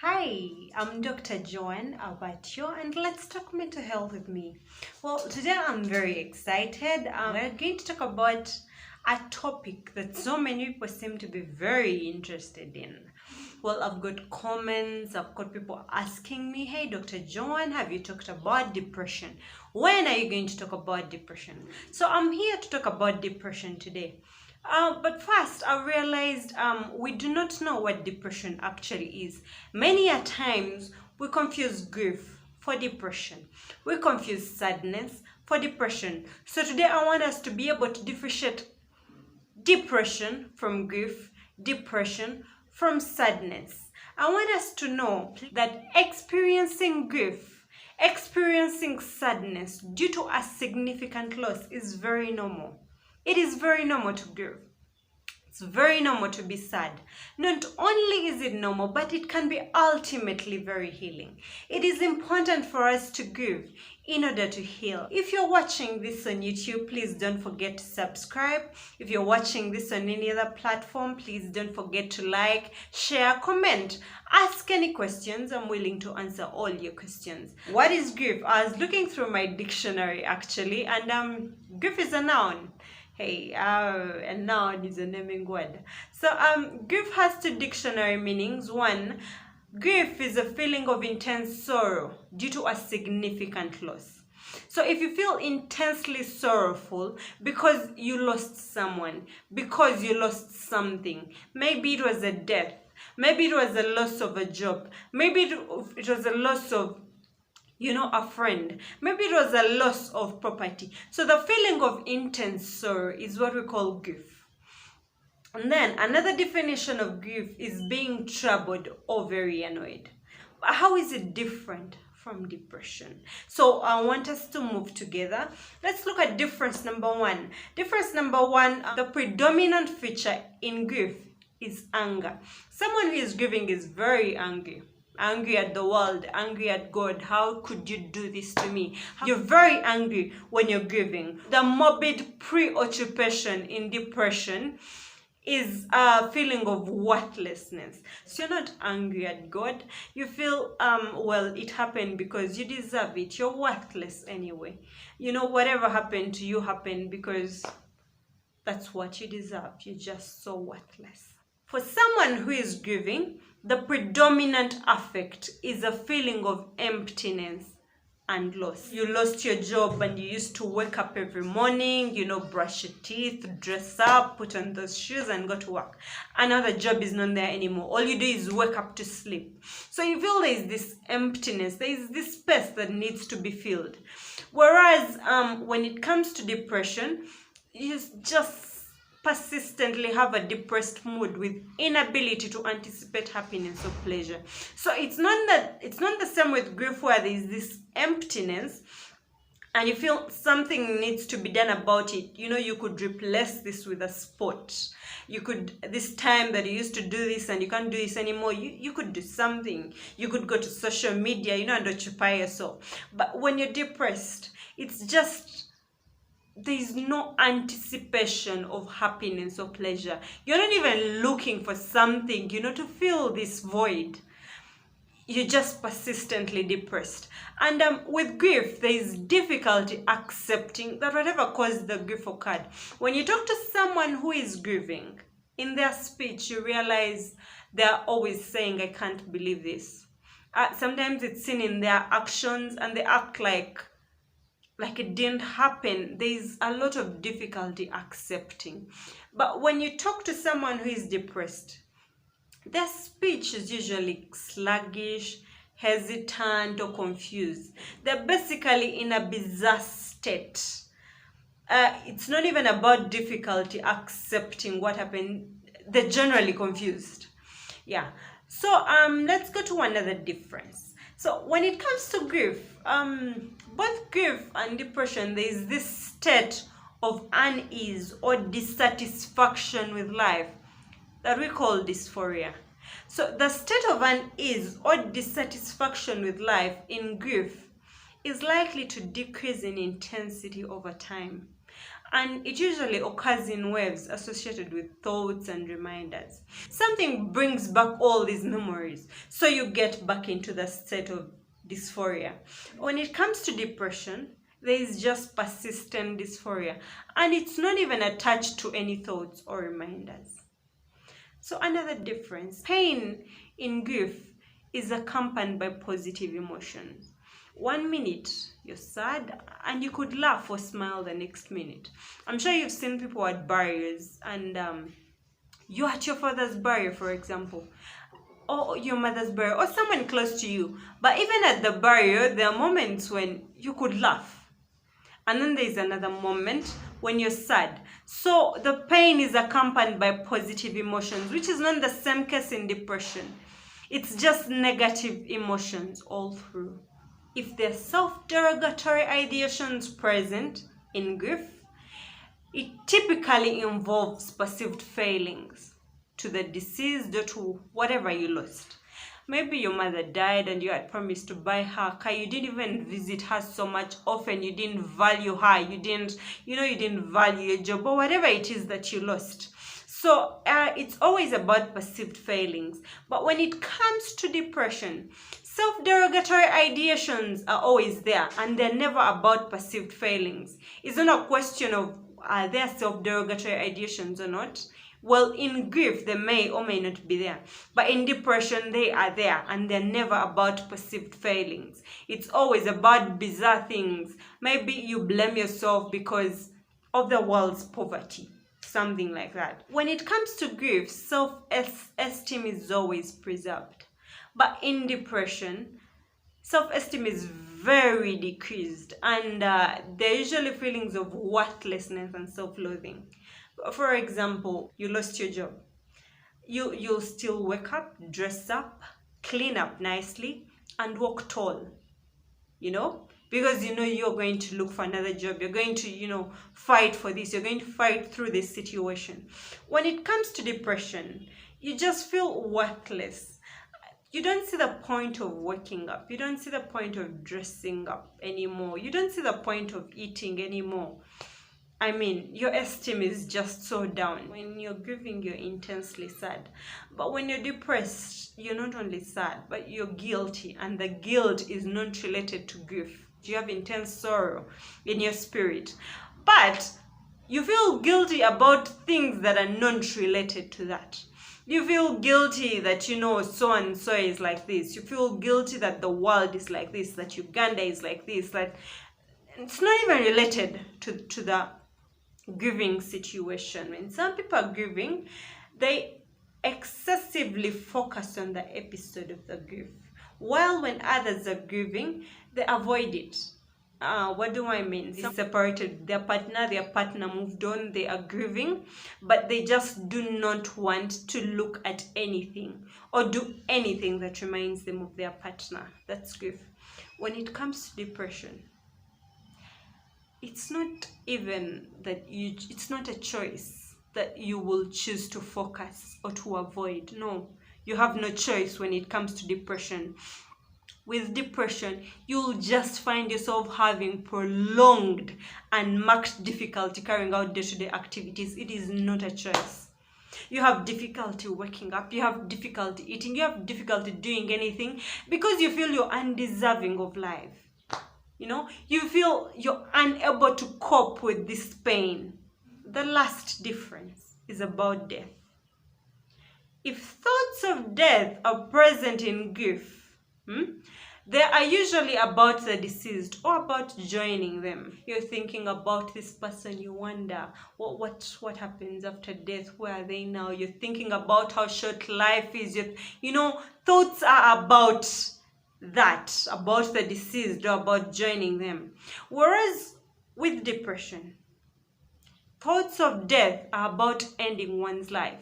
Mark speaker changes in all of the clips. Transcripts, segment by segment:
Speaker 1: Hi, I'm Dr. Joanne Abatio and let's talk mental health with me. Well, today I'm very excited. We're going to talk about a topic that so many people seem to be very interested in. Well, I've got comments, I've got people asking me, hey, Dr. Joanne, have you talked about depression? When are you going to talk about depression? So I'm here to talk about depression today. But first, I realized we do not know what depression actually is. Many a times, we confuse grief for depression. We confuse sadness for depression. So today, I want us to be able to differentiate depression from grief, depression from sadness. I want us to know that experiencing grief, experiencing sadness due to a significant loss is very normal. It is very normal to grieve. It's very normal to be sad. Not only is it normal, but it can be ultimately very healing. It is important for us to grieve in order to heal. If you're watching this on YouTube, please don't forget to subscribe. If you're watching this on any other platform, please don't forget to like, share, comment, ask any questions. I'm willing to answer all your questions. What is grief? I was looking through my dictionary actually, and grief is a noun. Hey, a noun is a naming word. So grief has two dictionary meanings. One, grief is a feeling of intense sorrow due to a significant loss. So if you feel intensely sorrowful because you lost someone, because you lost something, maybe it was a death, maybe it was a loss of a job, maybe it was a loss of a friend. Maybe it was a loss of property. So the feeling of intense sorrow is what we call grief. And then another definition of grief is being troubled or very annoyed. But how is it different from depression? So I want us to move together. Let's look at difference number one. Difference number one, the predominant feature in grief is anger. Someone who is grieving is very angry. Angry at the world, angry at God. How could you do this to me? You're very angry when you're grieving. The morbid preoccupation in depression is a feeling of worthlessness. So you're not angry at God. You feel, well, it happened because you deserve it. You're worthless anyway. Whatever happened to you happened because that's what you deserve. You're just so worthless. For someone who is grieving, the predominant affect is a feeling of emptiness and loss. You lost your job and you used to wake up every morning, brush your teeth, dress up, put on those shoes and go to work. Another job is not there anymore. All you do is wake up to sleep. So you feel there is this emptiness, there is this space that needs to be filled. Whereas when it comes to depression, you just persistently have a depressed mood with inability to anticipate happiness or pleasure. So it's not the same with grief where there is this emptiness and you feel something needs to be done about it. You could replace this with a sport. You could, this time that you used to do this and you can't do this anymore, you could do something. You could go to social media, and occupy yourself. But when you're depressed, it's just there is no anticipation of happiness or pleasure. You're not even looking for something, to fill this void. You're just persistently depressed. And with grief, there is difficulty accepting that whatever caused the grief occurred. When you talk to someone who is grieving, in their speech, you realize they're always saying, I can't believe this. Sometimes it's seen in their actions and they act like it didn't happen. There's a lot of difficulty accepting. But when you talk to someone who is depressed, their speech is usually sluggish, hesitant, or confused. They're basically in a bizarre state. It's not even about difficulty accepting what happened. They're generally confused. Yeah. So let's go to another difference. So when it comes to grief, both grief and depression, there is this state of unease or dissatisfaction with life that we call dysphoria. So the state of unease or dissatisfaction with life in grief is likely to decrease in intensity over time. and it usually occurs in waves associated with thoughts and reminders. Something brings back all these memories, so you get back into the state of dysphoria. When it comes to depression, there is just persistent dysphoria, and it's not even attached to any thoughts or reminders. So another difference, pain in grief is accompanied by positive emotions. 1 minute you're sad and you could laugh or smile the next minute. I'm sure you've seen people at burials, and you're at your father's burial, for example, or your mother's burial, or someone close to you. But even at the burial, there are moments when you could laugh, and then there's another moment when you're sad. So the pain is accompanied by positive emotions, which is not the same case in depression. It's just negative emotions all through. If there's self-derogatory ideations present in grief, it typically involves perceived failings to the deceased or to whatever you lost. Maybe your mother died and you had promised to buy her a car. You didn't even visit her so much often. You didn't value her. You didn't value your job, or whatever it is that you lost. So it's always about perceived failings. But when it comes to depression, self-derogatory ideations are always there, and they're never about perceived failings. It's not a question of are there self-derogatory ideations or not. Well, in grief, they may or may not be there. But in depression, they are there, and they're never about perceived failings. It's always about bizarre things. Maybe you blame yourself because of the world's poverty. Something like that. When it comes to grief, self-esteem is always preserved. But in depression, self-esteem is very decreased, and there are usually feelings of worthlessness and self-loathing. For example, you lost your job. You'll still wake up, dress up, clean up nicely, and walk tall, because you're going to look for another job. You're going to, fight for this. You're going to fight through this situation. When it comes to depression, you just feel worthless. You don't see the point of waking up. You don't see the point of dressing up anymore. You don't see the point of eating anymore. I mean, your esteem is just so down. When you're grieving, you're intensely sad. But when you're depressed, you're not only sad, but you're guilty. And the guilt is not related to grief. You have intense sorrow in your spirit. But you feel guilty about things that are not related to that. You feel guilty that, so and so is like this. You feel guilty that the world is like this, that Uganda is like this. That it's not even related to the grieving situation. When some people are grieving, they excessively focus on the episode of the grief. While when others are grieving, they avoid it. What do I mean? They separated their partner moved on, they are grieving, but they just do not want to look at anything or do anything that reminds them of their partner. That's grief. When it comes to depression, it's not even that it's not a choice that you will choose to focus or to avoid. No, you have no choice when it comes to depression. With depression, you'll just find yourself having prolonged and marked difficulty carrying out day-to-day activities. It is not a choice. You have difficulty waking up, you have difficulty eating, you have difficulty doing anything because you feel you're undeserving of life. You feel you're unable to cope with this pain. The last difference is about death. If thoughts of death are present in grief, they are usually about the deceased or about joining them. You're thinking about this person, you wonder what happens after death, where are they now? You're thinking about how short life is. Thoughts are about that, about the deceased or about joining them. Whereas with depression, thoughts of death are about ending one's life.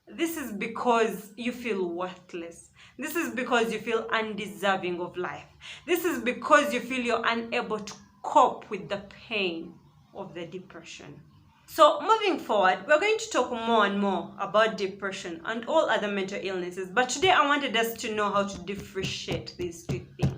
Speaker 1: This is because you feel worthless. This is because you feel undeserving of life. This is because you feel you're unable to cope with the pain of the depression. So moving forward, we're going to talk more and more about depression and all other mental illnesses. But today I wanted us to know how to differentiate these two things.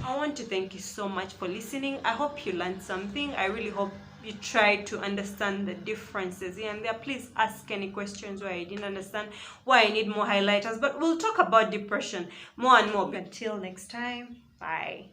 Speaker 1: I want to thank you so much for listening. I hope you learned something. I really hope you try to understand the differences here and there. Please ask any questions where I didn't understand, why I need more highlighters. But we'll talk about depression more and more. Until next time, bye.